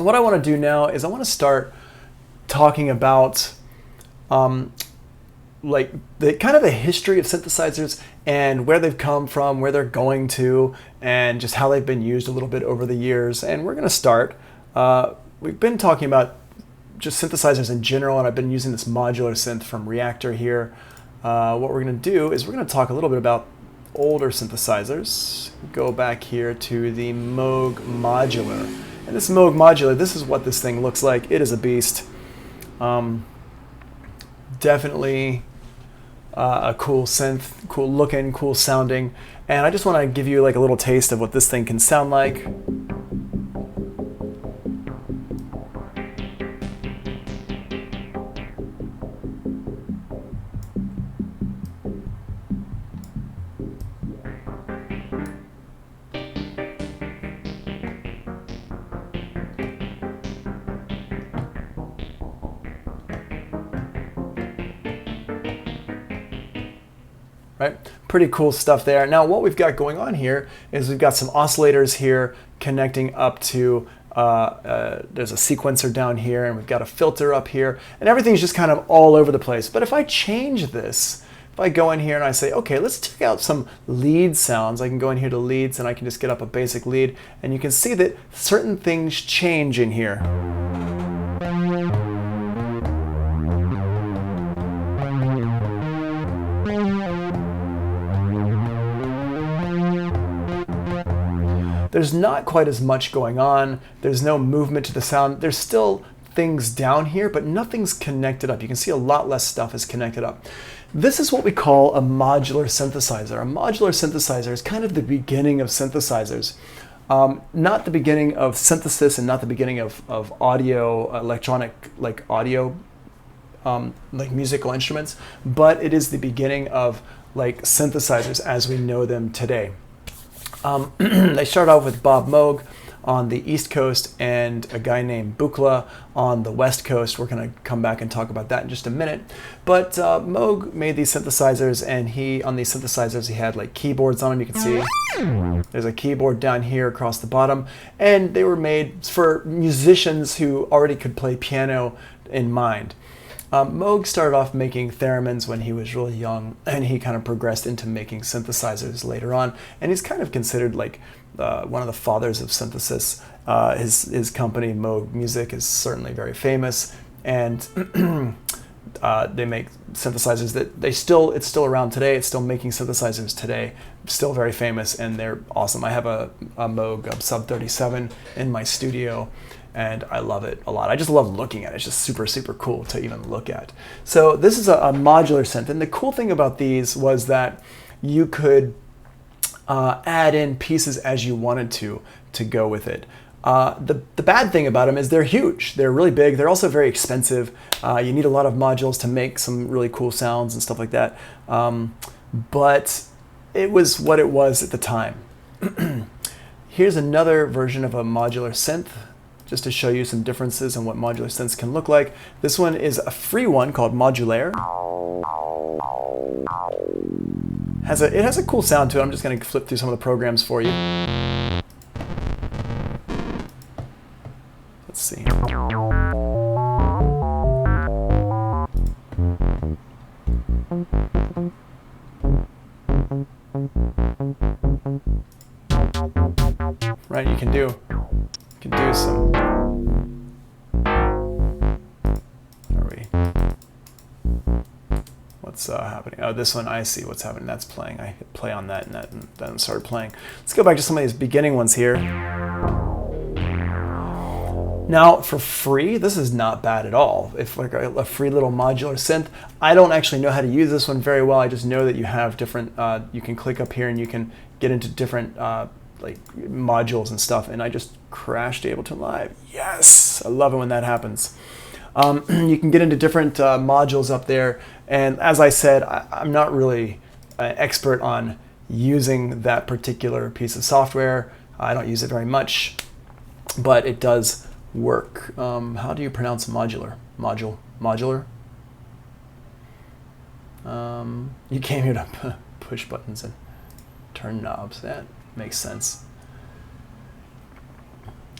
what I want to do now is I want to start talking about like the kind of the history of synthesizers and where they've come from, where they're going to, and just how they've been used a little bit over the years. And we're going to start. We've been talking about just synthesizers in general, and I've been using this modular synth from Reactor here. What we're going to do is we're going to talk a little bit about older synthesizers. Go back here to the Moog Modular. And this Moog Modular, this is what this thing looks like. It is a beast. Definitely a cool synth, cool looking, cool sounding. And I just want to give you like a little taste of what this thing can sound like. Right? Pretty cool stuff there. Now what we've got going on here is we've got some oscillators here connecting up to, there's a sequencer down here, and we've got a filter up here, and everything's just kind of all over the place. But if I change this, if I go in here and I say, okay, let's check out some lead sounds, I can go in here to leads and I can just get up a basic lead, and you can see that certain things change in here. There's not quite as much going on. There's no movement to the sound. There's still things down here, but nothing's connected up. You can see a lot less stuff is connected up. This is what we call a modular synthesizer. A modular synthesizer is kind of the beginning of synthesizers. Not the beginning of synthesis and not the beginning of audio, electronic, like audio, like musical instruments, but it is the beginning of like synthesizers as we know them today. They start off with Bob Moog on the East Coast and a guy named Bukla on the West Coast. We're going to come back and talk about that in just a minute. But Moog made these synthesizers, and on these synthesizers he had like keyboards on them. You can see there's a keyboard down here across the bottom, and they were made for musicians who already could play piano in mind. Moog started off making theremins when he was really young, and he kind of progressed into making synthesizers later on. And he's kind of considered like one of the fathers of synthesis. His company, Moog Music, is certainly very famous, and they make synthesizers that it's still around today. It's still making synthesizers today, still very famous, and they're awesome. I have a Moog Sub 37 in my studio, and I love it a lot. I just love looking at it. It's just super, super cool to even look at. So this is a modular synth, and the cool thing about these was that you could add in pieces as you wanted to go with it. The bad thing about them is they're huge. They're really big. They're also very expensive. You need a lot of modules to make some really cool sounds and stuff like that. But it was what it was at the time. Here's another version of a modular synth, just to show you some differences in what modular synths can look like. This one is a free one called Modular. It has a cool sound to it. I'm just going to flip through some of the programs for you. Let's see. Right, you can do some. What's happening? Oh, this one, I see what's happening. That's playing. I hit play on that, and that started playing. Let's go back to some of these beginning ones here. Now, for free, this is not bad at all. If like a free little modular synth, I don't actually know how to use this one very well. I just know that you have different. You can click up here and you can get into different like modules and stuff. And I just crashed Ableton Live. Yes, I love it when that happens. You can get into different modules up there, and as I said, I'm not really an expert on using that particular piece of software. I don't use it very much, but it does work. How do you pronounce modular? Modular? You came here to push buttons and turn knobs. That makes sense.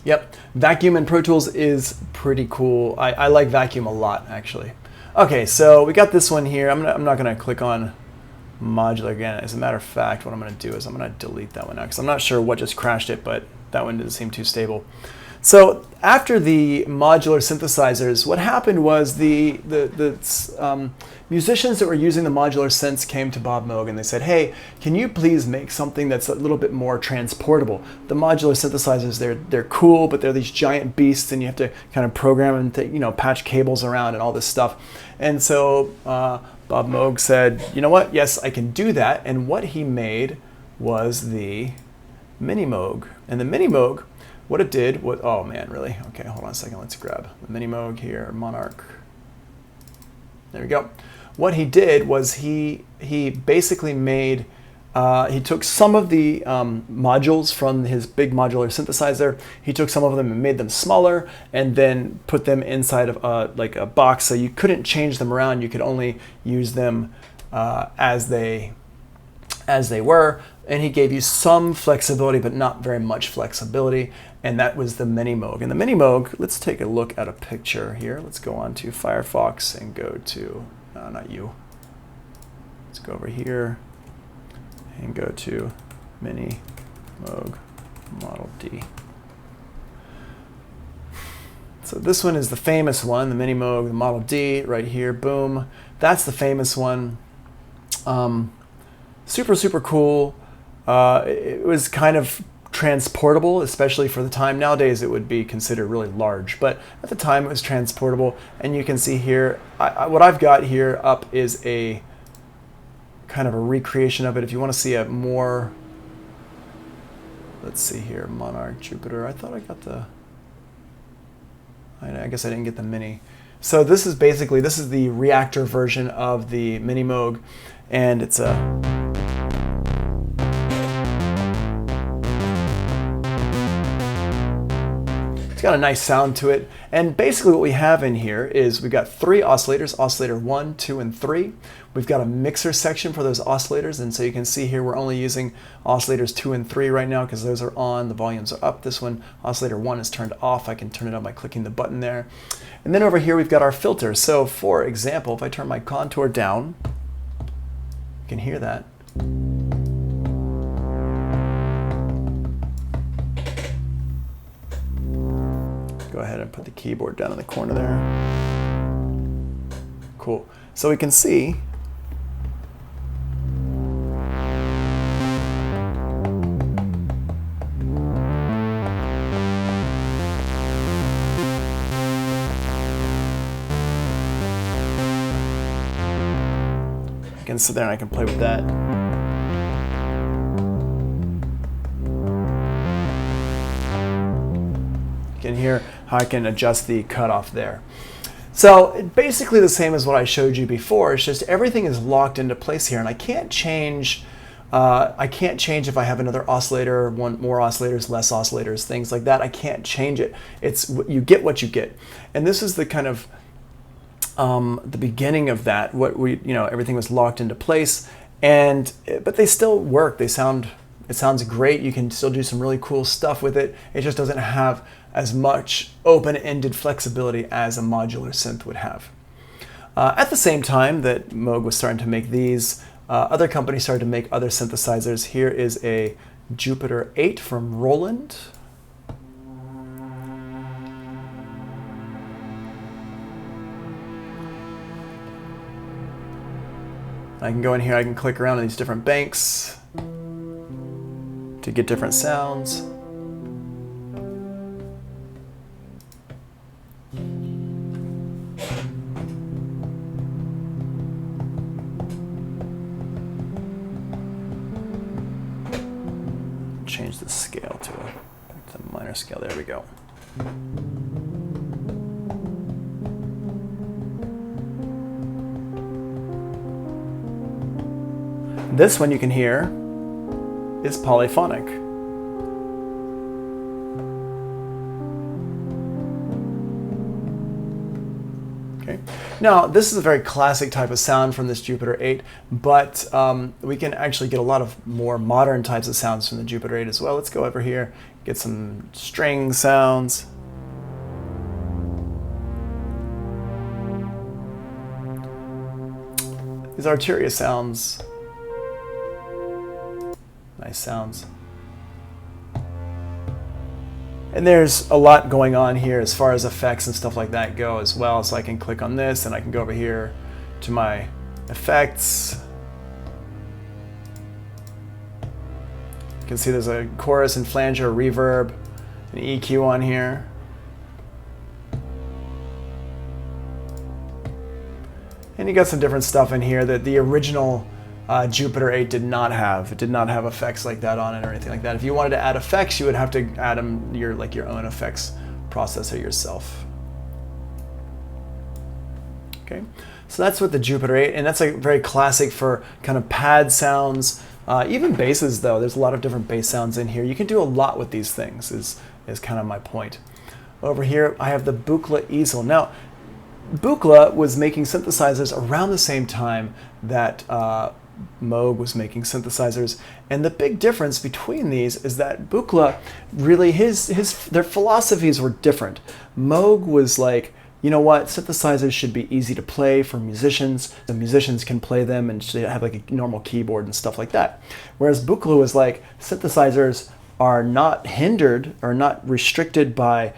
Yep, Vacuum in Pro Tools is pretty cool. I like Vacuum a lot, actually. Okay, so we got this one here. I'm not going to click on Modular again. As a matter of fact, what I'm going to do is I'm going to delete that one now because I'm not sure what just crashed it, but that one didn't seem too stable. So after the modular synthesizers, what happened was the musicians that were using the modular synths came to Bob Moog and they said, hey, can you please make something that's a little bit more transportable? The modular synthesizers, they're cool, but they're these giant beasts and you have to kind of program them to, you know, patch cables around and all this stuff. And so Bob Moog said, you know what, yes, I can do that. And what he made was the Mini Moog. And the Mini Moog, what it did was, oh man, really? Okay, hold on a second. Let's grab the Mini Moog here, Monarch. There we go. What he did was he basically made, he took some of the modules from his big modular synthesizer. He took some of them and made them smaller and then put them inside of like a box so you couldn't change them around. You could only use them as they were. And he gave you some flexibility, but not very much flexibility. And that was the Mini Moog. And the Mini Moog, let's take a look at a picture here. Let's go on to Firefox and go to, not you. Let's go over here and go to Mini Moog Model D. So this one is the famous one, the Mini Moog, the Model D right here, boom. That's the famous one. Super, super cool. It was kind of transportable, especially for the time. Nowadays it would be considered really large, but at the time it was transportable. And you can see here, what I've got here up is a kind of a recreation of it. If you want to see a more, let's see here, Monarch Jupiter. I thought I got the, I guess I didn't get the Mini. So this is basically, this is the reactor version of the Mini Moog, and it's a, it's got a nice sound to it. And basically what we have in here is we've got 3 oscillators, oscillator 1, 2, and 3. We've got a mixer section for those oscillators, and so you can see here we're only using oscillators 2 and 3 right now because those are on, the volumes are up. This one, oscillator 1 is turned off. I can turn it on by clicking the button there. And then over here we've got our filters. So for example, if I turn my contour down, you can hear that. Go ahead and put the keyboard down in the corner there. Cool. So we can see I can sit there and I can play with that. You can hear how I can adjust the cutoff there. So basically the same as what I showed you before. It's just everything is locked into place here, and I can't change. If I have another oscillator, want more oscillators, less oscillators, things like that. I can't change it. It's you get what you get, and this is the kind of the beginning of that. What we, everything was locked into place, but they still work. It sounds great. You can still do some really cool stuff with it. It just doesn't have as much open-ended flexibility as a modular synth would have. At the same time that Moog was starting to make these, other companies started to make other synthesizers. Here is a Jupiter 8 from Roland. I can go in here, I can click around in these different banks to get different sounds. Change the scale to a minor scale. There we go. This one you can hear is polyphonic. Okay. Now, this is a very classic type of sound from this Jupiter 8, but we can actually get a lot of more modern types of sounds from the Jupiter 8 as well. Let's go over here Get some string sounds. These Arturia sounds. Nice sounds. And there's a lot going on here as far as effects and stuff like that go as well. So I can click on this and I can go over here to my effects. You can see there's a chorus and flanger, reverb, an EQ on here. And you got some different stuff in here that the original Jupiter 8 did not have. It did not have effects like that on it or anything like that. If you wanted to add effects, you would have to add them your own effects processor yourself. Okay, so that's with the Jupiter 8, and that's like very classic for kind of pad sounds, even basses though. There's a lot of different bass sounds in here. You can do a lot with these things. Is kind of my point. Over here, I have the Bukla easel. Now, Bukla was making synthesizers around the same time that Moog was making synthesizers, and the big difference between these is that Bukla really their philosophies were different. Moog was like, you know what, synthesizers should be easy to play for musicians. The musicians can play them and should have like a normal keyboard and stuff like that. Whereas Bukla was like, synthesizers are not hindered or not restricted by,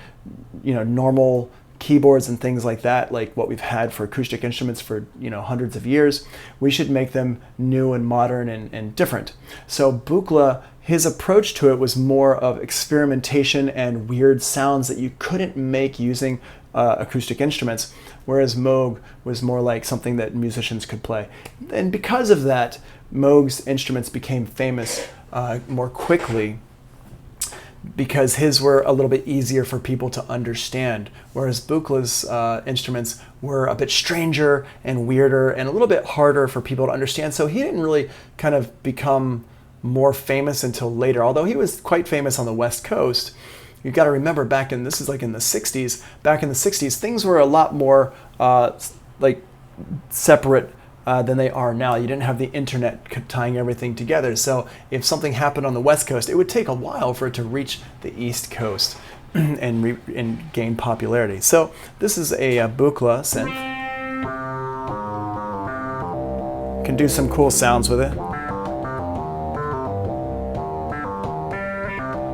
you know, normal keyboards and things like that, like what we've had for acoustic instruments for, you know, hundreds of years. We should make them new and modern and different. So Bukla, his approach to it was more of experimentation and weird sounds that you couldn't make using acoustic instruments, whereas Moog was more like something that musicians could play. And because of that, Moog's instruments became famous more quickly, because his were a little bit easier for people to understand, whereas Bukla's instruments were a bit stranger and weirder and a little bit harder for people to understand. So he didn't really kind of become more famous until later, although he was quite famous on the West Coast. You've got to remember, this is like in the 60s, back in the 60s, things were a lot more like separate than they are now. You didn't have the internet tying everything together. So if something happened on the West Coast, it would take a while for it to reach the East Coast and gain popularity. So this is a Bukla synth. Can do some cool sounds with it.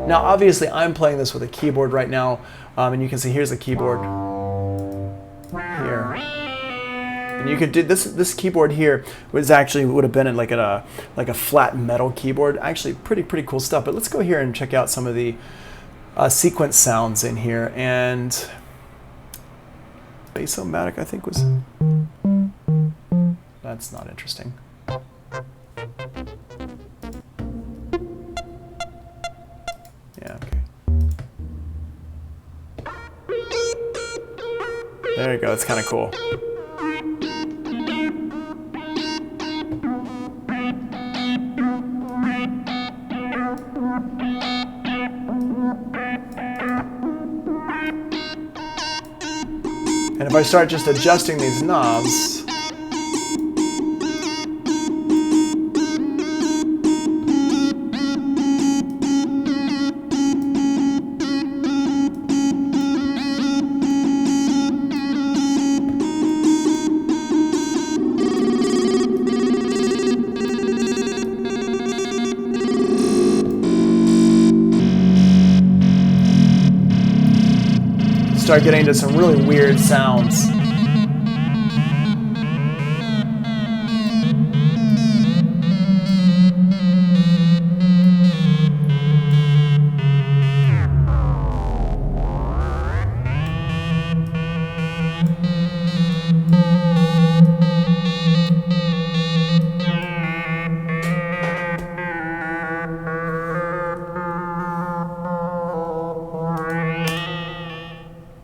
Now obviously I'm playing this with a keyboard right now, and you can see here's a keyboard here. And you could do this keyboard here would have been like a flat metal keyboard. Actually pretty cool stuff. But let's go here and check out some of the sequence sounds in here. And Bass-O-Matic, I think, was, that's not interesting. Yeah, okay. There you go, it's kind of cool. And if I start just adjusting these knobs, start getting into some really weird sounds.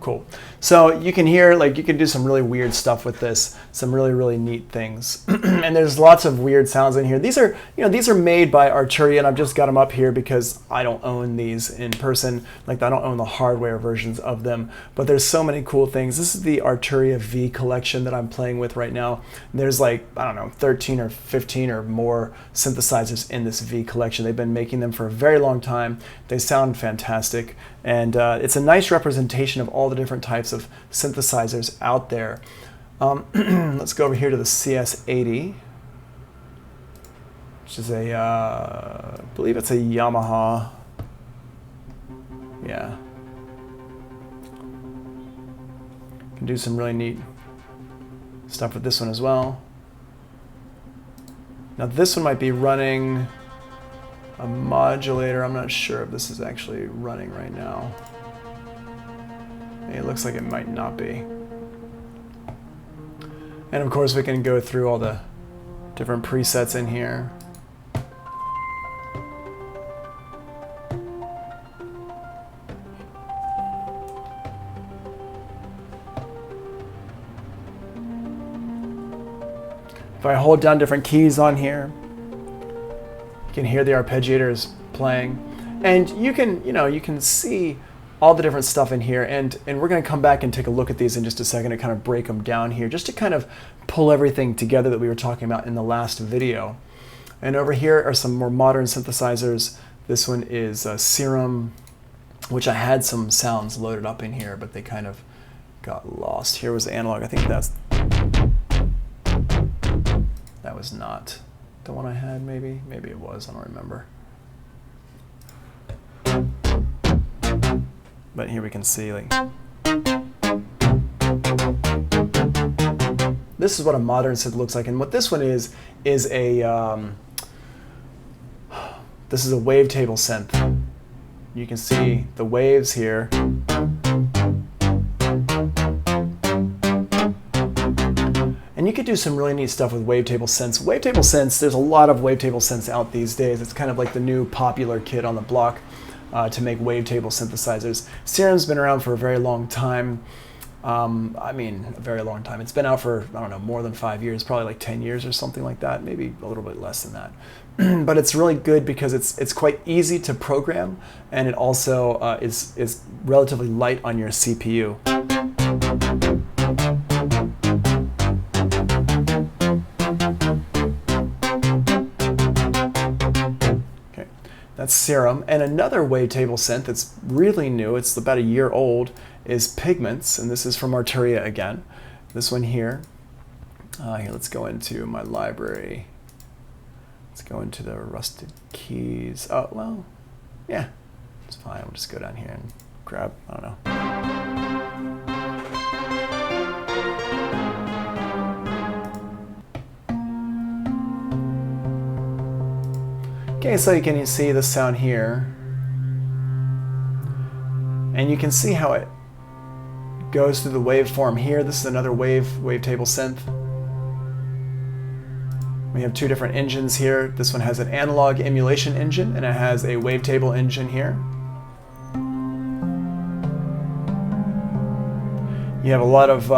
Cool. So you can hear, like, you can do some really weird stuff with this, some really, really neat things. And there's lots of weird sounds in here. These are, these are made by Arturia, and I've just got them up here because I don't own these in person. Like, I don't own the hardware versions of them, but there's so many cool things. This is the Arturia V collection that I'm playing with right now. There's like, I don't know, 13 or 15 or more synthesizers in this V collection. They've been making them for a very long time. They sound fantastic. And it's a nice representation of all the different types of synthesizers out there. Let's go over here to the CS80, which is a, I believe it's a Yamaha. Yeah. Can do some really neat stuff with this one as well. Now this one might be running a modulator. I'm not sure if this is actually running right now. It looks like it might not be. And of course we can go through all the different presets in here. If I hold down different keys on here, you can hear the arpeggiators playing, and you can, you can see all the different stuff in here, and we're going to come back and take a look at these in just a second to kind of break them down here, just to kind of pull everything together that we were talking about in the last video. And over here are some more modern synthesizers. This one is Serum, which I had some sounds loaded up in here, but they kind of got lost. Here was the analog. I think that was not the one I had, maybe it was, I don't remember. But here we can see, like, this is what a modern synth looks like, and what this one is a this is a wavetable synth. You can see the waves here. And you could do some really neat stuff with wavetable synths. Wavetable synths, there's a lot of wavetable synths out these days. It's kind of like the new popular kid on the block to make wavetable synthesizers. Serum's been around for a very long time. I mean, a very long time. It's been out for, I don't know, more than 5 years, probably like 10 years or something like that, maybe a little bit less than that. But it's really good because it's quite easy to program, and it also is relatively light on your CPU. That's Serum. And another wavetable synth that's really new, it's about a year old, is Pigments, and this is from Arturia again. This one here. Here, let's go into my library. Let's go into the rusted keys. Oh, well, yeah, it's fine. I'll just go down here and grab, I don't know. Okay, so you can see the sound here, and you can see how it goes through the waveform here. This is another wavetable synth. We have two different engines here. This one has an analog emulation engine, and it has a wavetable engine here. You have a lot of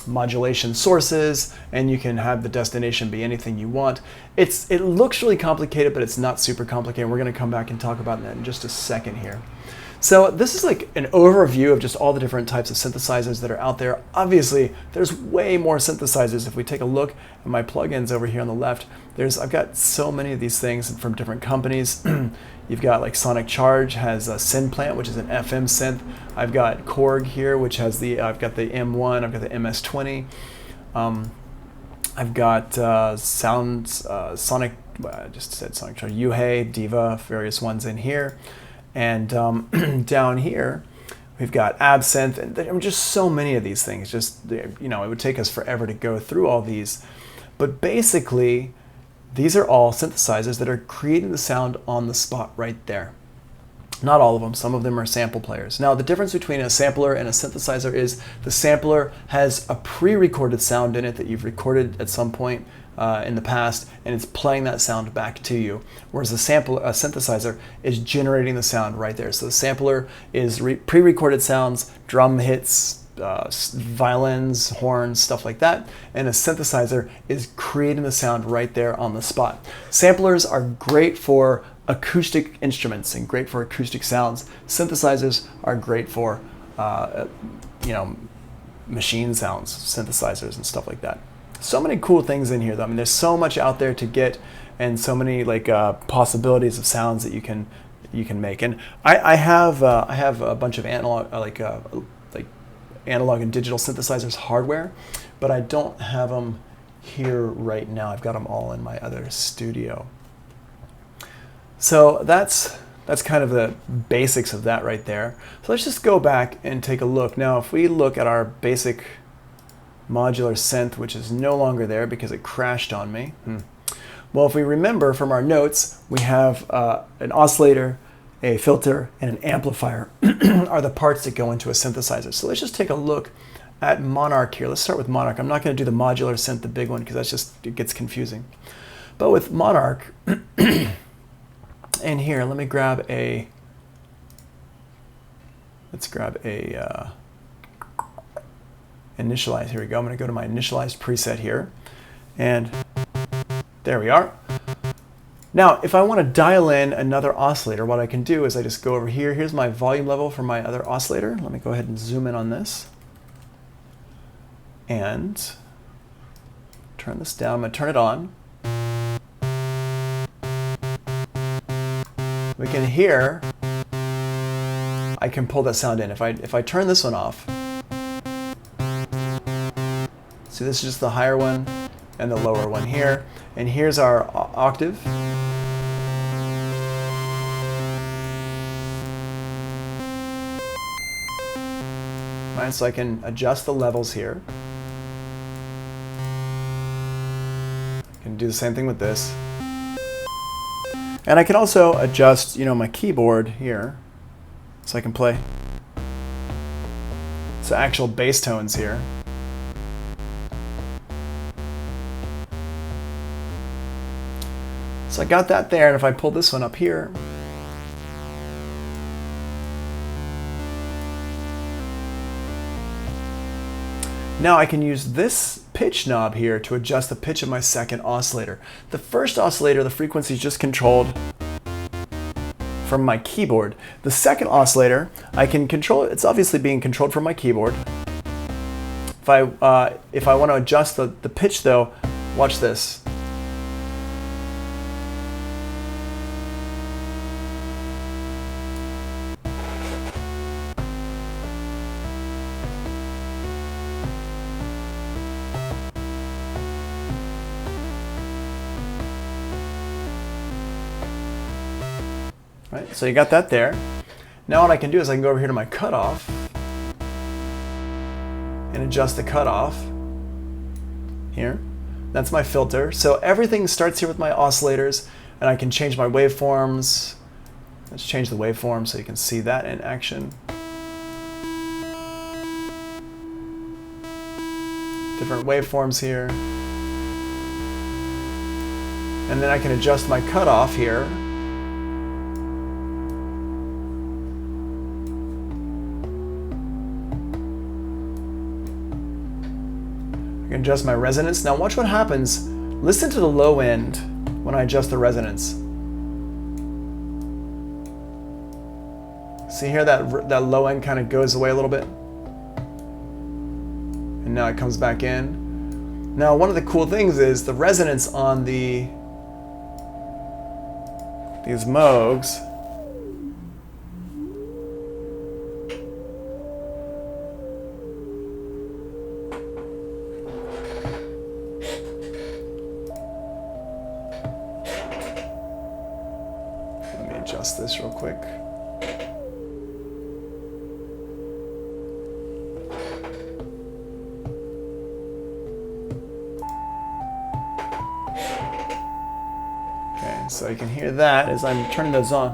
modulation sources, and you can have the destination be anything you want. It looks really complicated, but it's not super complicated. We're going to come back and talk about that in just a second here. So this is like an overview of just all the different types of synthesizers that are out there. Obviously, there's way more synthesizers. If we take a look at my plugins over here on the left, I've got so many of these things from different companies. You've got like Sonic Charge has a Synplant, which is an FM synth. I've got Korg here, which has I've got the M1, I've got the MS-20. I've got Sonic, I just said Sonic Charge, Yuhei, Diva, various ones in here. And down here, we've got Absinthe, and just so many of these things. Just, it would take us forever to go through all these. But basically, these are all synthesizers that are creating the sound on the spot right there. Not all of them, some of them are sample players. Now the difference between a sampler and a synthesizer is the sampler has a pre-recorded sound in it that you've recorded at some point in the past, and it's playing that sound back to you. Whereas a synthesizer is generating the sound right there. So the sampler is pre-recorded sounds, drum hits, violins, horns, stuff like that, and a synthesizer is creating the sound right there on the spot. Samplers are great for acoustic instruments and great for acoustic sounds. Synthesizers are great for machine sounds, synthesizers and stuff like that. So many cool things in here though. I mean, there's so much out there to get, and so many possibilities of sounds that you can make. And I have a bunch of analog analog and digital synthesizers hardware, but I don't have them here right now. I've got them all in my other studio. So that's kind of the basics of that right there. So let's just go back and take a look. Now, if we look at our basic modular synth, which is no longer there because it crashed on me. Well, if we remember from our notes, we have an oscillator, a filter, and an amplifier are the parts that go into a synthesizer. So let's just take a look at Monarch here. Let's start with Monarch. I'm not going to do the modular synth, the big one, because it gets confusing. But with Monarch, and here, let me grab a, initialize. Here we go. I'm going to go to my initialized preset here, and there we are. Now, if I want to dial in another oscillator, what I can do is I just go over here. Here's my volume level for my other oscillator. Let me go ahead and zoom in on this and turn this down. I'm going to turn it on. We can hear, I can pull that sound in. If I turn this one off, see, this is just the higher one and the lower one here. And here's our octave. Right, so I can adjust the levels here. I can do the same thing with this. And I can also adjust, my keyboard here, so I can play. So actual bass tones here. So I got that there, and if I pull this one up here, now I can use this pitch knob here to adjust the pitch of my second oscillator. The first oscillator, the frequency is just controlled from my keyboard. The second oscillator, I can control it. It's obviously being controlled from my keyboard. If I want to adjust the pitch though, watch this. Right, so you got that there. Now what I can do is I can go over here to my cutoff and adjust the cutoff here. That's my filter. So everything starts here with my oscillators, and I can change my waveforms. Let's change the waveform so you can see that in action. Different waveforms here. And then I can adjust my cutoff here. I can adjust my resonance. Now watch what happens. Listen to the low end when I adjust the resonance. See here that low end kind of goes away a little bit. And now it comes back in. Now one of the cool things is the resonance on these Moogs . Adjust this real quick. Okay, so you can hear that as I'm turning those on.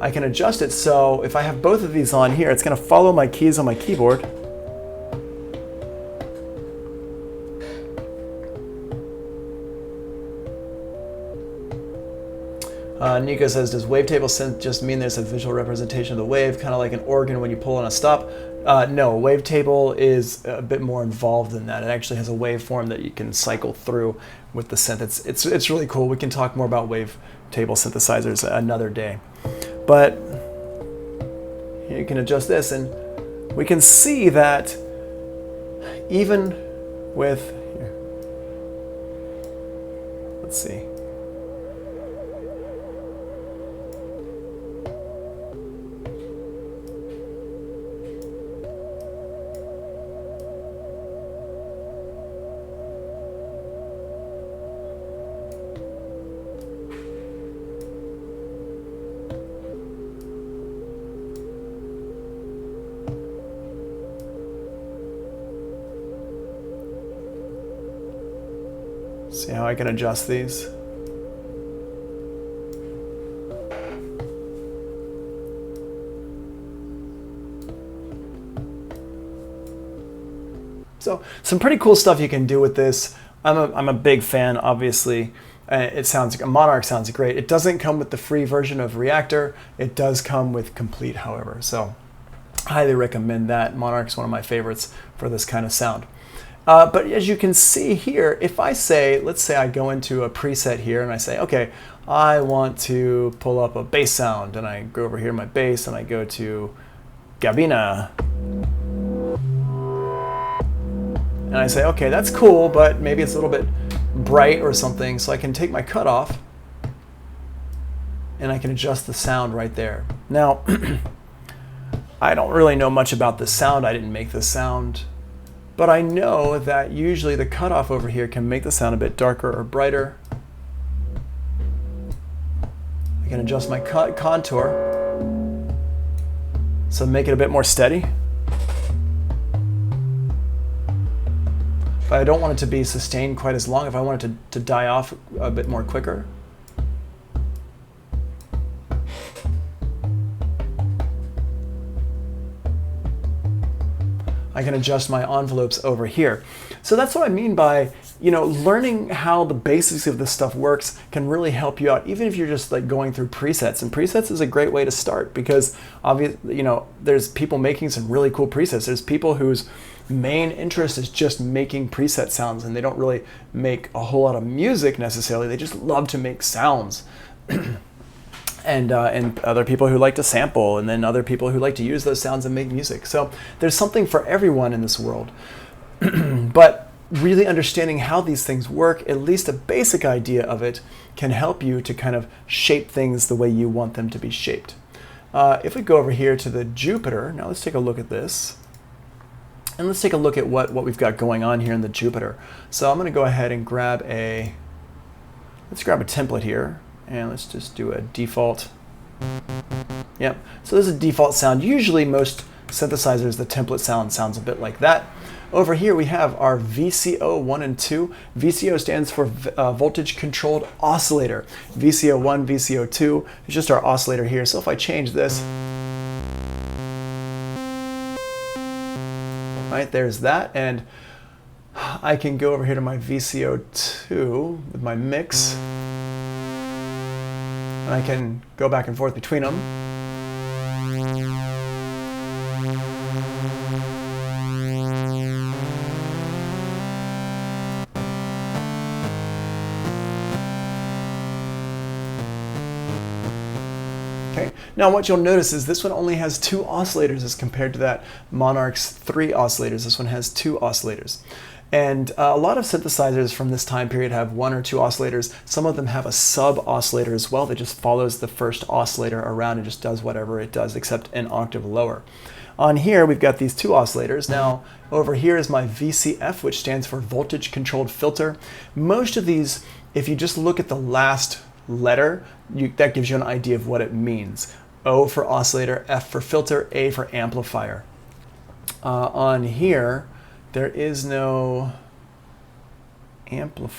I can adjust it so if I have both of these on here, it's going to follow my keys on my keyboard. Nico says, does wavetable synth just mean there's a visual representation of the wave, kind of like an organ when you pull on a stop? No, wavetable is a bit more involved than that. It actually has a waveform that you can cycle through with the synth. It's really cool. We can talk more about wavetable synthesizers another day. But here you can adjust this, and we can see that even with, here, let's see. See how I can adjust these? So some pretty cool stuff you can do with this. I'm a big fan, obviously. Monarch sounds great. It doesn't come with the free version of Reactor. It does come with Complete, however. So highly recommend that. Monarch's one of my favorites for this kind of sound. But as you can see here, if I say, let's say I go into a preset here and I say, okay, I want to pull up a bass sound, and I go over here to my bass and I go to Gabina. And I say, okay, that's cool, but maybe it's a little bit bright or something, so I can take my cutoff and I can adjust the sound right there. Now, I don't really know much about the sound. I didn't make the sound. But I know that usually the cutoff over here can make the sound a bit darker or brighter. I can adjust my contour, so make it a bit more steady. If I don't want it to be sustained quite as long, if I want it to die off a bit more quicker. I can adjust my envelopes over here. So that's what I mean by, learning how the basics of this stuff works can really help you out, even if you're just like going through presets. And presets is a great way to start because obviously, there's people making some really cool presets. There's people whose main interest is just making preset sounds, and they don't really make a whole lot of music necessarily. They just love to make sounds. And other people who like to sample, and then other people who like to use those sounds and make music. So there's something for everyone in this world. But really understanding how these things work, at least a basic idea of it, can help you to kind of shape things the way you want them to be shaped. If we go over here to the Jupiter, now let's take a look at this. And let's take a look at what we've got going on here in the Jupiter. So I'm going to go ahead and let's grab a template here. And let's just do a default. Yep, so this is a default sound. Usually most synthesizers, the template sounds a bit like that. Over here we have our VCO 1 and 2. VCO stands for voltage controlled oscillator. VCO 1, VCO 2 is just our oscillator here. So if I change this, right, there's that. And I can go over here to my VCO 2 with my mix. And I can go back and forth between them. Okay. Now what you'll notice is this one only has 2 oscillators as compared to that Monarch's 3 oscillators. This one has 2 oscillators. And a lot of synthesizers from this time period have 1 or 2 oscillators. Some of them have a sub-oscillator as well that just follows the first oscillator around and just does whatever it does except an octave lower. On here we've got these 2 oscillators. Now over here is my VCF, which stands for voltage controlled filter. Most of these, if you just look at the last letter, that gives you an idea of what it means. O for oscillator, F for filter, A for amplifier. On here, there is no amplifier.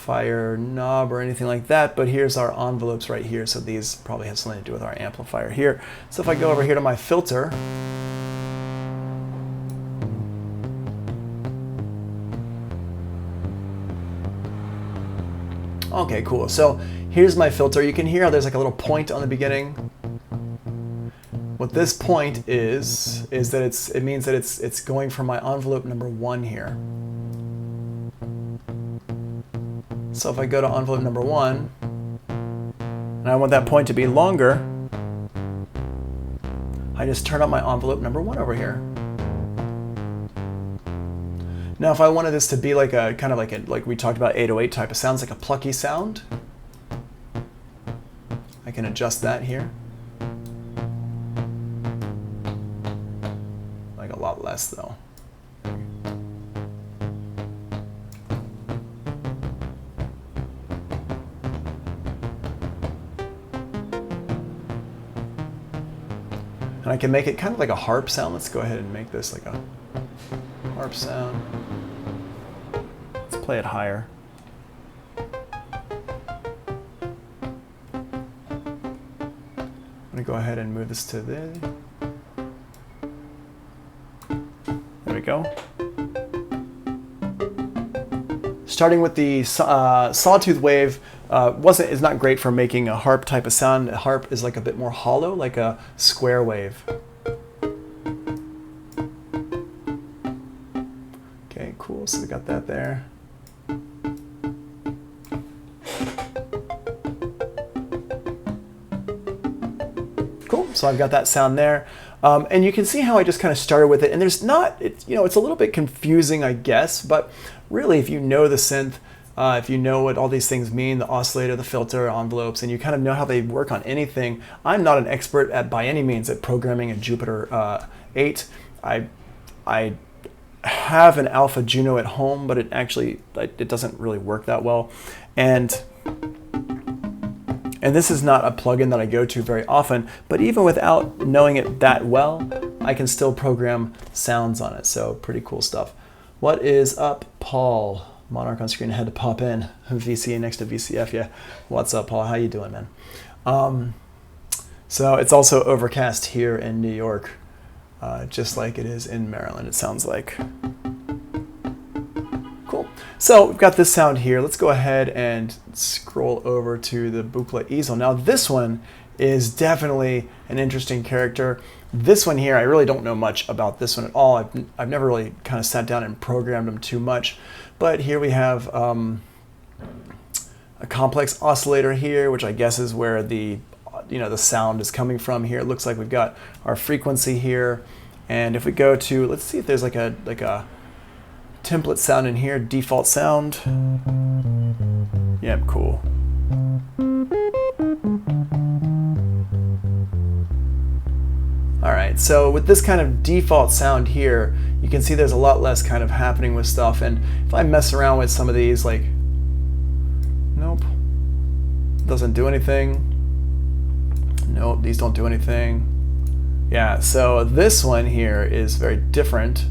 amplifier knob or anything like that, but here's our envelopes right here, so these probably have something to do with our amplifier here. So if I go over here to my filter, okay, cool. So here's my filter. You can hear how there's like a little point on the beginning. What this point is that it means that it's going for my envelope number 1 here. So if I go to envelope number 1, and I want that point to be longer, I just turn up my envelope number 1 over here. Now if I wanted this to be like a kind of like we talked about 808 type of sounds, like a plucky sound, I can adjust that here. Like a lot less though. And I can make it kind of like a harp sound. Let's go ahead and make this like a harp sound. Let's play it higher. I'm gonna go ahead and move this to there. There we go. Starting with the sawtooth wave is not great for making a harp type of sound. A harp is like a bit more hollow, like a square wave. Okay, cool. So we got that there. Cool. So I've got that sound there. And you can see how I just kind of started with it. And there's not, it's a little bit confusing, I guess, but really if you know the synth, if you know what all these things mean, the oscillator, the filter, envelopes, and you kind of know how they work on anything. I'm not an expert by any means at programming a Jupiter 8. I have an Alpha Juno at home, but it doesn't really work that well. And this is not a plugin that I go to very often, but even without knowing it that well, I can still program sounds on it. So pretty cool stuff. What is up, Paul? Monarch on screen had to pop in. VCA next to VCF, yeah. What's up, Paul? How you doing, man? So it's also overcast here in New York, just like it is in Maryland, it sounds like. Cool. So we've got this sound here. Let's go ahead and scroll over to the Bukla easel. Now this one is definitely an interesting character. This one here, I really don't know much about this one at all. I've never really kind of sat down and programmed them too much. But here we have a complex oscillator here, which I guess is where the sound is coming from here. It looks like we've got our frequency here. And if we go to, let's see if there's like a template sound in here, default sound. Yep, cool. All right, so with this kind of default sound here, you can see there's a lot less kind of happening with stuff. And if I mess around with some of these, like, nope, doesn't do anything. Nope, these don't do anything. Yeah, so this one here is very different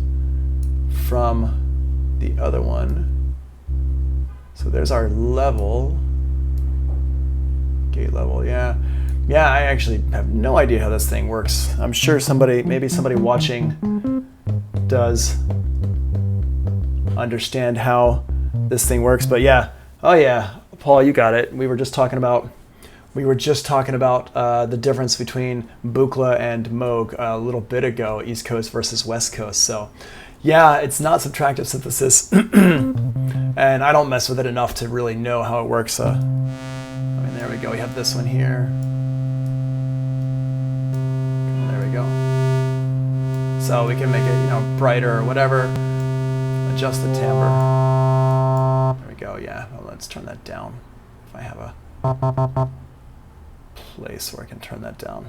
from the other one. So there's our level, gate level, yeah. Yeah, I actually have no idea how this thing works. I'm sure maybe somebody watching does understand how this thing works, but yeah. Oh yeah, Paul, you got it. We were just talking about the difference between Bukla and Moog a little bit ago, East Coast versus West Coast. So yeah, it's not subtractive synthesis, and I don't mess with it enough to really know how it works. I mean, there we go. We have this one here. So we can make it, brighter or whatever. Adjust the timbre. There we go. Yeah. Well, let's turn that down. If I have a place where I can turn that down,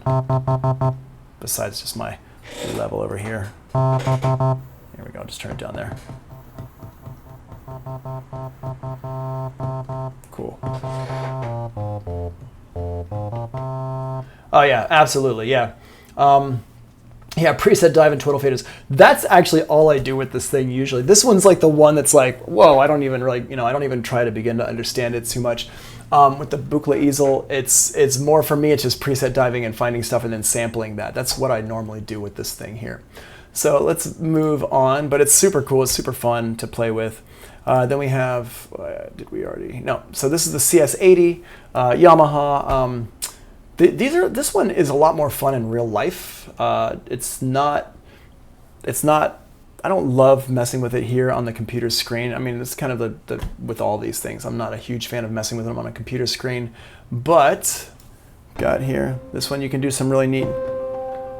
besides just my level over here. There we go. Just turn it down there. Cool. Oh yeah, absolutely. Yeah. Yeah, preset dive and twiddle faders. That's actually all I do with this thing usually. This one's like the one that's like, whoa, I don't even really, I don't even try to begin to understand it too much. With the Bukla easel, it's more for me, it's just preset diving and finding stuff and then sampling that. That's what I normally do with this thing here. So let's move on, but it's super cool. It's super fun to play with. Then we have, did we already? No. So this is the CS80 Yamaha. This one is a lot more fun in real life. It's not, I don't love messing with it here on the computer screen. I mean, it's kind of the with all these things. I'm not a huge fan of messing with them on a computer screen, but got here, this one you can do some really neat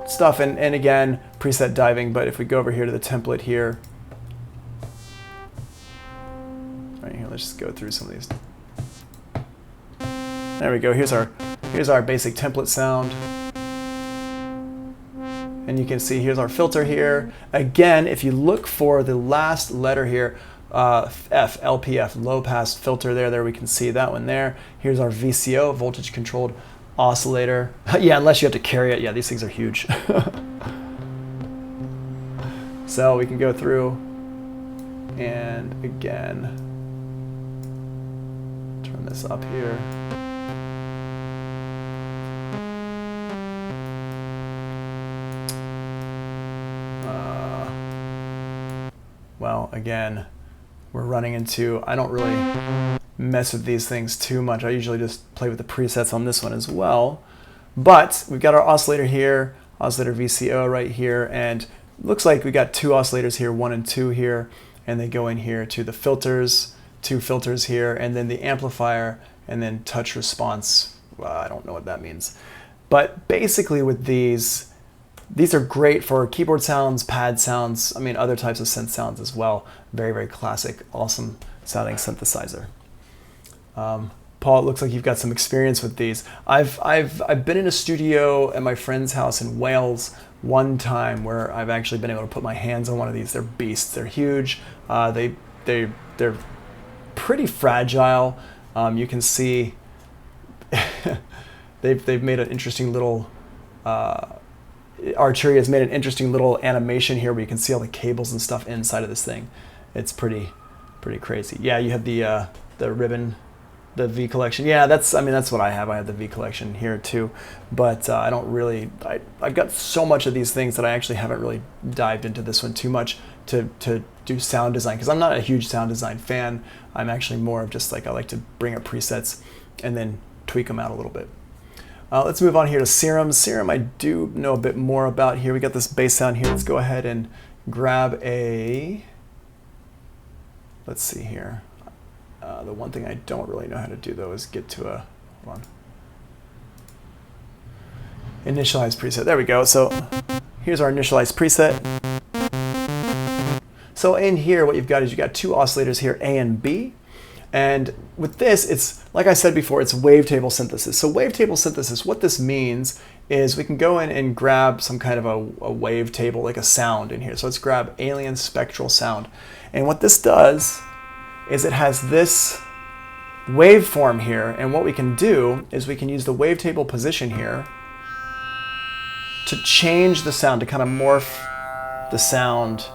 stuff. And again, preset diving, but if we go over here to the template here, right here, let's just go through some of these. There we go, here's our basic template sound. And you can see here's our filter here. Again, if you look for the last letter here, F, LPF, low pass filter there we can see that one there. Here's our VCO, voltage controlled oscillator. Yeah, unless you have to carry it. Yeah, these things are huge. So we can go through and again, turn this up here. Well, again, we're running into, I don't really mess with these things too much. I usually just play with the presets on this one as well. But we've got our oscillator here, oscillator VCO right here, and looks like we got two oscillators here, 1 and 2 here, and they go in here to the filters, 2 filters here, and then the amplifier, and then touch response. Well, I don't know what that means. But basically with these are great for keyboard sounds, pad sounds, I mean other types of synth sounds as well. Very, very classic, awesome sounding synthesizer. Paul, it looks like you've got some experience with these. I've been in a studio at my friend's house in Wales one time where I've actually been able to put my hands on one of these. They're beasts. They're huge. They're pretty fragile. You can see they've made an interesting little. Arturia has made an interesting little animation here where you can see all the cables and stuff inside of this thing. It's pretty crazy. Yeah, you have the ribbon, the V collection. Yeah, that's what I have. I have the V collection here too, but I don't really. I've got so much of these things that I actually haven't really dived into this one too much to do sound design, because I'm not a huge sound design fan. I'm actually more of just like, I like to bring up presets and then tweak them out a little bit. Let's move on here to Serum. Serum I do know a bit more about here. We got this bass sound here. Let's go ahead and grab a, let's see here. The one thing I don't really know how to do though is get to a, hold on. Initialize preset, there we go. So here's our initialized preset. So in here what you've got is you've got 2 oscillators here, A and B. And with this, it's, like I said before, it's wavetable synthesis. So wavetable synthesis, what this means is we can go in and grab some kind of a wavetable, like a sound in here. So let's grab alien spectral sound. And what this does is it has this waveform here. And what we can do is we can use the wavetable position here to change the sound, to kind of morph the sound.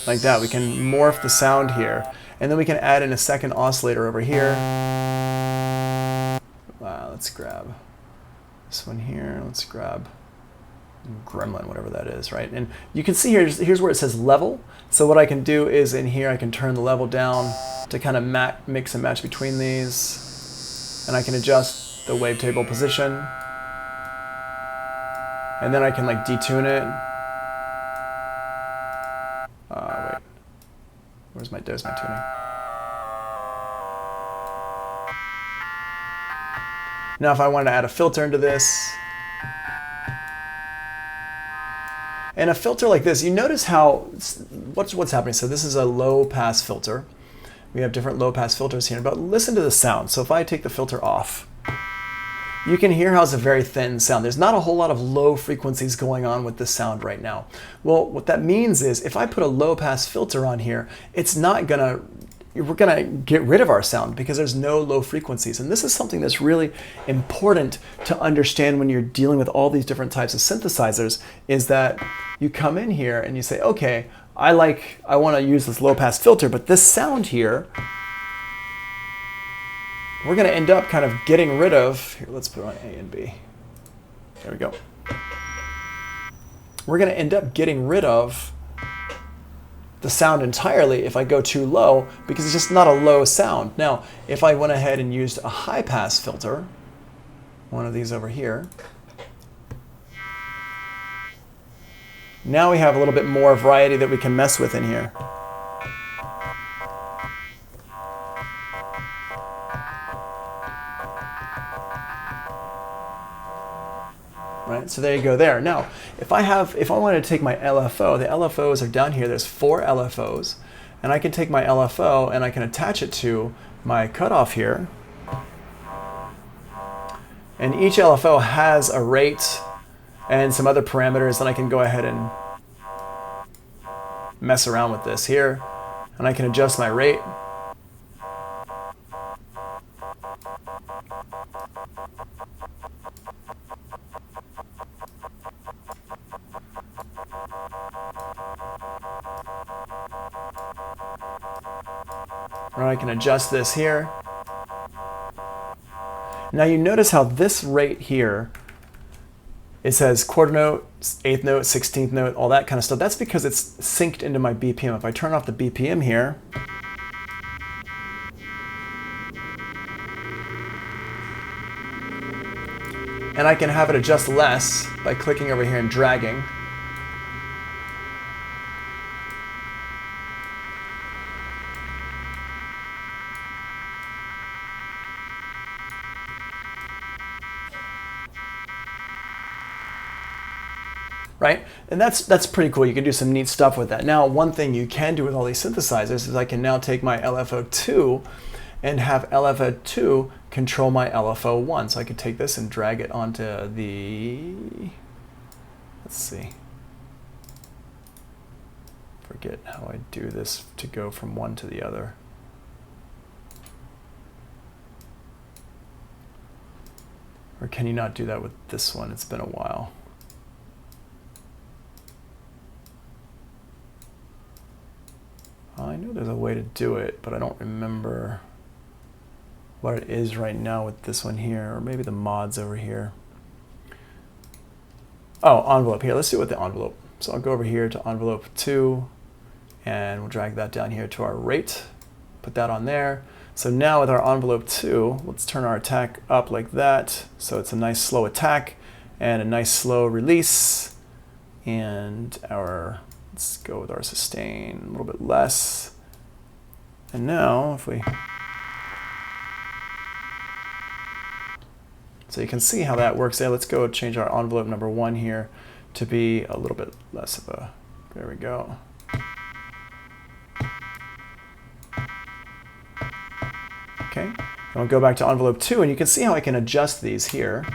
Like that, we can morph the sound here. And then we can add in a second oscillator over here. Let's grab this one here. Let's grab Gremlin, whatever that is, right? And you can see here's where it says level. So what I can do is in here, I can turn the level down to kind of mix and match between these. And I can adjust the wavetable position. And then I can like detune it. Wait, there's my tuning. Now if I wanted to add a filter into this, and a filter like this, you notice how, what's happening. So this is a low pass filter. We have different low pass filters here, but listen to the sound. So if I take the filter off, you can hear how it's a very thin sound. There's not a whole lot of low frequencies going on with this sound right now. Well, what that means is if I put a low pass filter on here, it's not gonna we're going to get rid of our sound because there's no low frequencies. And this is something that's really important to understand when you're dealing with all these different types of synthesizers, is that you come in here and you say, okay, I want to use this low pass filter, but this sound here, we're going to end up kind of getting rid of. Here, let's put on A and B. There we go. We're going to end up getting rid of the sound entirely if I go too low, because it's just not a low sound. Now, if I went ahead and used a high pass filter, one of these over here, now we have a little bit more variety that we can mess with in here. Right, so there you go there. Now, if I wanted to take my LFO, the LFOs are down here. There's 4 LFOs, and I can take my LFO and I can attach it to my cutoff here. And each LFO has a rate and some other parameters, and I can go ahead and mess around with this here, and I can adjust my rate. Or I can adjust this here. Now you notice how this rate here, it says quarter note, 8th note, 16th note, all that kind of stuff. That's because it's synced into my BPM. If I turn off the BPM here, and I can have it adjust less by clicking over here and dragging. Right? And that's pretty cool. You can do some neat stuff with that. Now, one thing you can do with all these synthesizers is I can now take my LFO2 and have LFO2 control my LFO1. So I could take this and drag it onto the, let's see. Forget how I do this to go from one to the other. Or can you not do that with this one? It's been a while. I know there's a way to do it, but I don't remember what it is right now with this one here, or maybe the mods over here. Oh, envelope here. Let's do it with the envelope. So I'll go over here to envelope 2, and we'll drag that down here to our rate. Put that on there. So now with our envelope 2, let's turn our attack up like that. So it's a nice slow attack and a nice slow release. And our, let's go with our sustain a little bit less. And now if we, so you can see how that works there. Let's go change our envelope number 1 here to be a little bit less of a, there we go. Okay, and we'll go back to envelope 2, and you can see how I can adjust these here.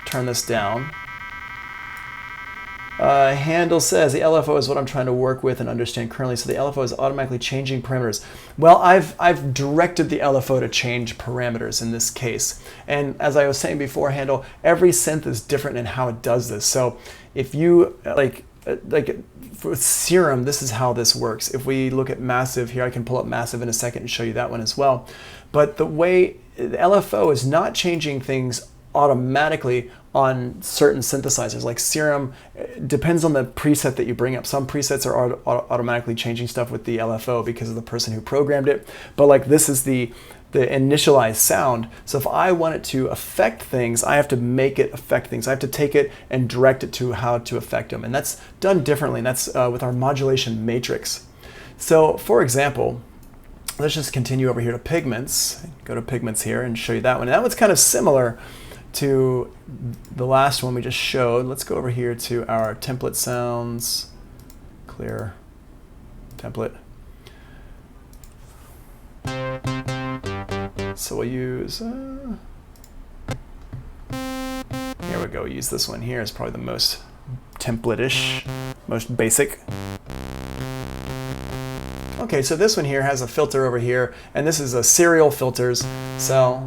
Turn this down. Handel says the LFO is what I'm trying to work with and understand currently. So the LFO is automatically changing parameters. Well, I've directed the LFO to change parameters in this case. And as I was saying before, Handel, every synth is different in how it does this. So if you like for Serum, this is how this works. If we look at Massive here, I can pull up Massive in a second and show you that one as well. But the way the LFO is not changing things automatically on certain synthesizers. Like Serum, depends on the preset that you bring up. Some presets are automatically changing stuff with the LFO because of the person who programmed it. But like this is the initialized sound. So if I want it to affect things, I have to make it affect things. I have to take it and direct it to how to affect them. And that's done differently. And that's with our modulation matrix. So for example, let's just continue over here to Pigments. Go to Pigments here and show you that one. And that one's kind of similar to the last one we just showed. Let's go over here to our template sounds, clear template. So we'll use, here we go, use this one here. It's probably the most template-ish, most basic. Okay, so this one here has a filter over here, and this is a serial filters. So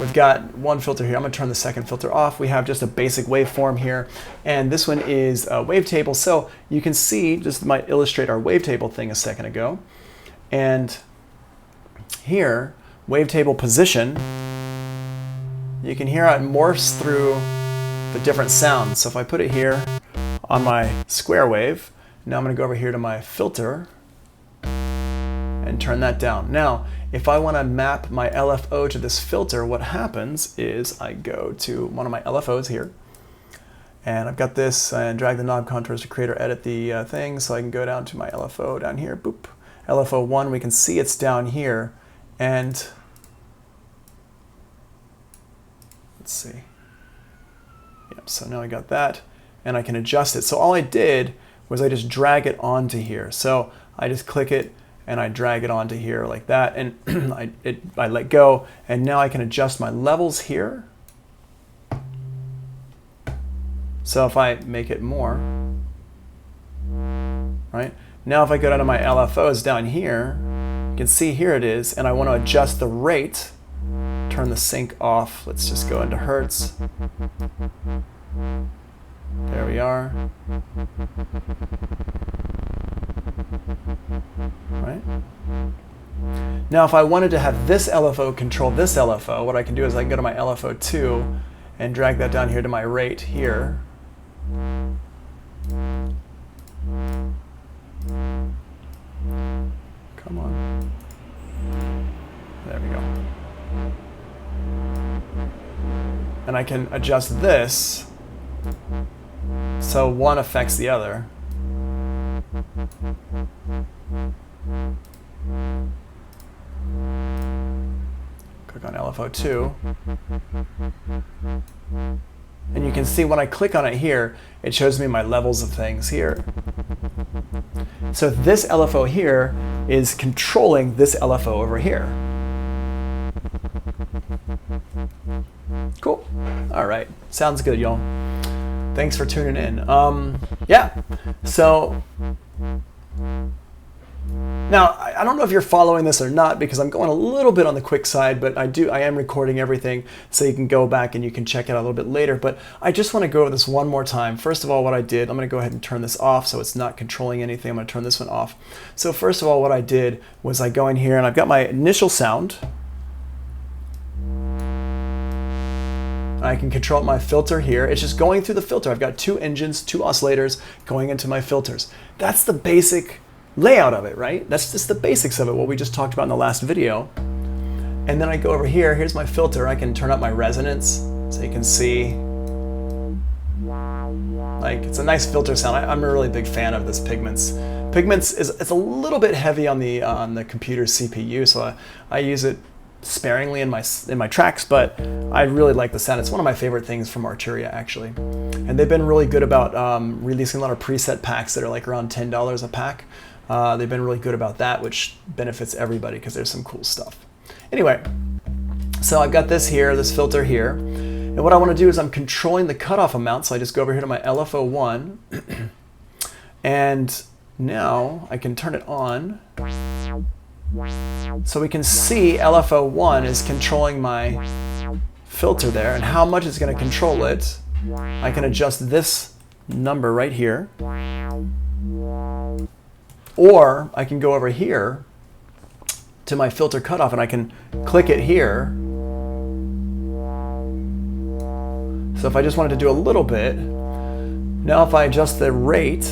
we've got one filter here. I'm going to turn the second filter off. We have just a basic waveform here, and this one is a wavetable. So you can see, just might illustrate our wavetable thing a second ago. And here, wavetable position, you can hear how it morphs through the different sounds. So if I put it here on my square wave, now I'm going to go over here to my filter and turn that down. Now, if I want to map my LFO to this filter, what happens is I go to one of my LFOs here, and I've got this, and drag the knob contours to create or edit the thing, so I can go down to my LFO down here, boop. LFO 1, we can see it's down here, and let's see. Yep, so now I got that, and I can adjust it. So all I did was I just drag it onto here. So I just click it, and I drag it onto here like that, and I let go, and now I can adjust my levels here. So if I make it more, right? Now if I go down to my LFOs down here, you can see here it is, and I want to adjust the rate, turn the sync off. Let's just go into Hertz. There we are. Right? Now if I wanted to have this LFO control this LFO, what I can do is I can go to my LFO 2 and drag that down here to my rate here. Come on. There we go. And I can adjust this so one affects the other. Click on LFO 2. And you can see when I click on it here, it shows me my levels of things here. So this LFO here is controlling this LFO over here. Cool. All right. Sounds good, y'all. Thanks for tuning in. Yeah. So now, I don't know if you're following this or not, because I'm going a little bit on the quick side, but I am recording everything so you can go back and you can check it out a little bit later. But I just want to go over this one more time. First of all, what I did, I'm going to go ahead and turn this off so it's not controlling anything. I'm going to turn this one off. So first of all, what I did was I go in here and I've got my initial sound. I can control my filter here. It's just going through the filter. I've got 2 engines, 2 oscillators going into my filters. That's the basic layout of it, right? That's just the basics of it, what we just talked about in the last video. And then I go over here, here's my filter. I can turn up my resonance so you can see. Like, it's a nice filter sound. I'm a really big fan of this Pigments. Pigments it's a little bit heavy on the computer's CPU, so I use it sparingly in my tracks, but I really like the sound. It's one of my favorite things from Arturia, actually. And they've been really good about releasing a lot of preset packs that are like around $10 a pack. They've been really good about that, which benefits everybody because there's some cool stuff. Anyway, so I've got this here, this filter here, and what I want to do is I'm controlling the cutoff amount, so I just go over here to my LFO 1, and now I can turn it on, so we can see LFO 1 is controlling my filter there, and how much it's going to control it. I can adjust this number right here. Or I can go over here to my filter cutoff and I can click it here. So if I just wanted to do a little bit, now if I adjust the rate,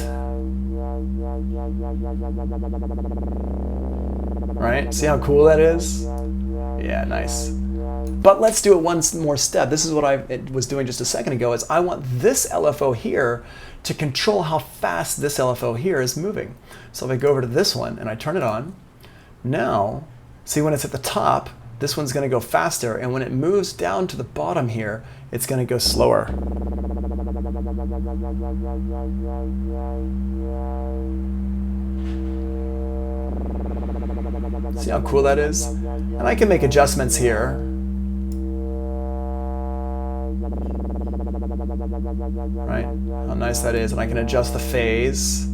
right? See how cool that is? Yeah, nice. But let's do it one more step. This is what I was doing just a second ago, is I want this LFO here to control how fast this LFO here is moving. So if I go over to this one and I turn it on, now, see when it's at the top, this one's gonna go faster, and when it moves down to the bottom here, it's gonna go slower. See how cool that is? And I can make adjustments here. Right? How nice that is. And I can adjust the phase.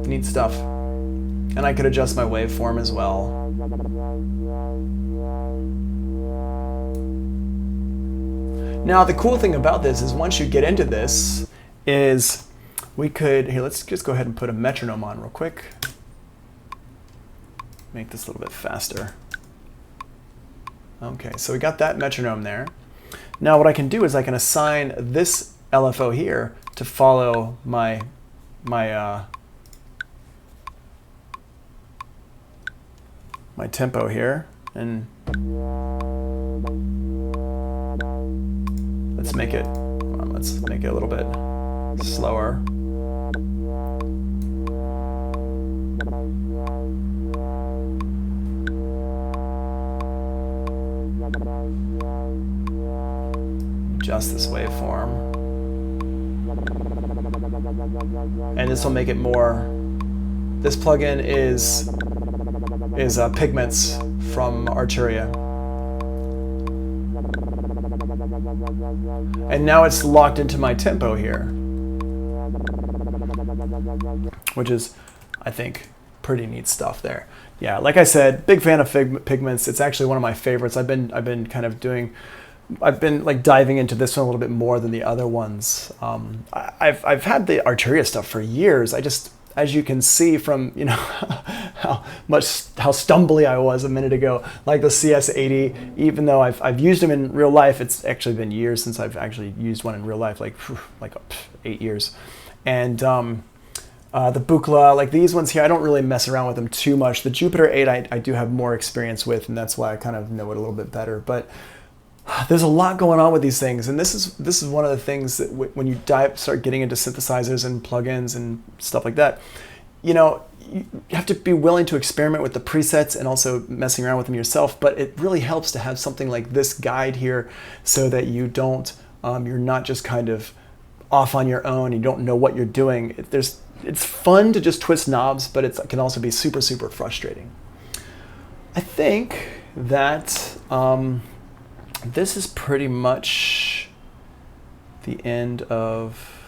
Neat stuff. And I could adjust my waveform as well. Now the cool thing about this is once you get into this is we could, here let's just go ahead and put a metronome on real quick. Make this a little bit faster. Okay, so we got that metronome there. Now what I can do is I can assign this LFO here to follow my tempo here, and let's make it a little bit slower. Adjust this waveform. And this will make it more, this plugin is Pigments from Arturia. And now it's locked into my tempo here, which is, I think, pretty neat stuff there. Yeah, like I said, big fan of Pigments. It's actually one of my favorites. I've been like diving into this one a little bit more than the other ones. I've had the Arturia stuff for years. As you can see from, you know, how stumbly I was a minute ago, like the CS80, even though I've used them in real life, it's actually been years since I've actually used one in real life, like 8 years. And the Bukla, like these ones here, I don't really mess around with them too much. The Jupiter 8 I do have more experience with, and that's why I kind of know it a little bit better. But there's a lot going on with these things, and this is one of the things that when you start getting into synthesizers and plugins and stuff like that, you know, you have to be willing to experiment with the presets and also messing around with them yourself. But it really helps to have something like this guide here, so that you don't, you're not just kind of off on your own. You don't know what you're doing. It's fun to just twist knobs, but it can also be super, super frustrating. I think that. This is pretty much the end of,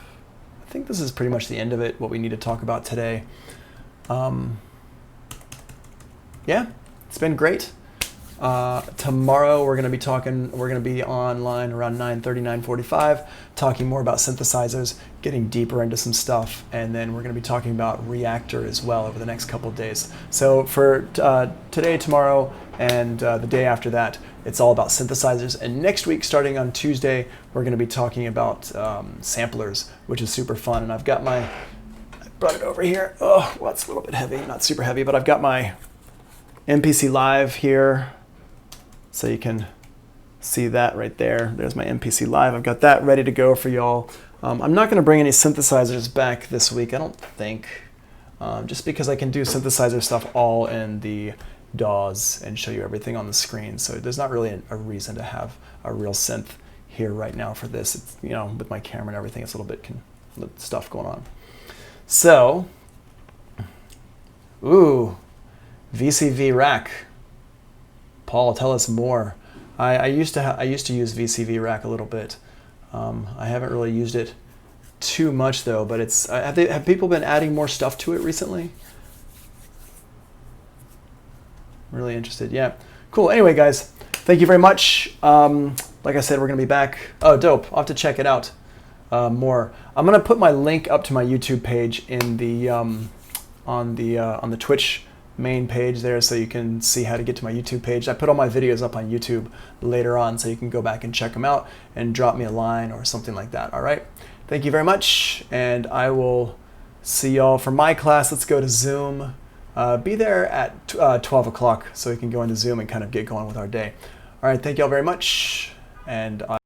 I think this is pretty much the end of it, what we need to talk about today. Yeah, it's been great. Tomorrow we're going to be online around 9:30, 9:45, talking more about synthesizers, getting deeper into some stuff, and then we're going to be talking about Reactor as well over the next couple of days. So for today, tomorrow, and the day after that, it's all about synthesizers. And next week, starting on Tuesday, we're going to be talking about samplers, which is super fun. And I brought it over here. Oh, well, it's a little bit heavy, not super heavy, but I've got my MPC Live here. So you can see that right there. There's my MPC Live. I've got that ready to go for y'all. I'm not going to bring any synthesizers back this week, I don't think, just because I can do synthesizer stuff all in the DAWs and show you everything on the screen. So there's not really a reason to have a real synth here right now for this. It's, you know, with my camera and everything, it's a little bit stuff going on. So, ooh, VCV rack. Paul, tell us more. I used to use VCV rack a little bit. I haven't really used it too much though, but it's have people been adding more stuff to it recently? Really interested. Yeah, cool. Anyway, guys, thank you very much. Like I said, we're gonna be back. Oh, dope! I'll have to check it out more. I'm gonna put my link up to my YouTube page in the on the Twitch main page there, so you can see how to get to my YouTube page. I put all my videos up on YouTube later on, so you can go back and check them out and drop me a line or something like that. All right. Thank you very much, and I will see y'all for my class. Let's go to Zoom. Be there at 12 o'clock so we can go into Zoom and kind of get going with our day. All right, thank y'all very much, and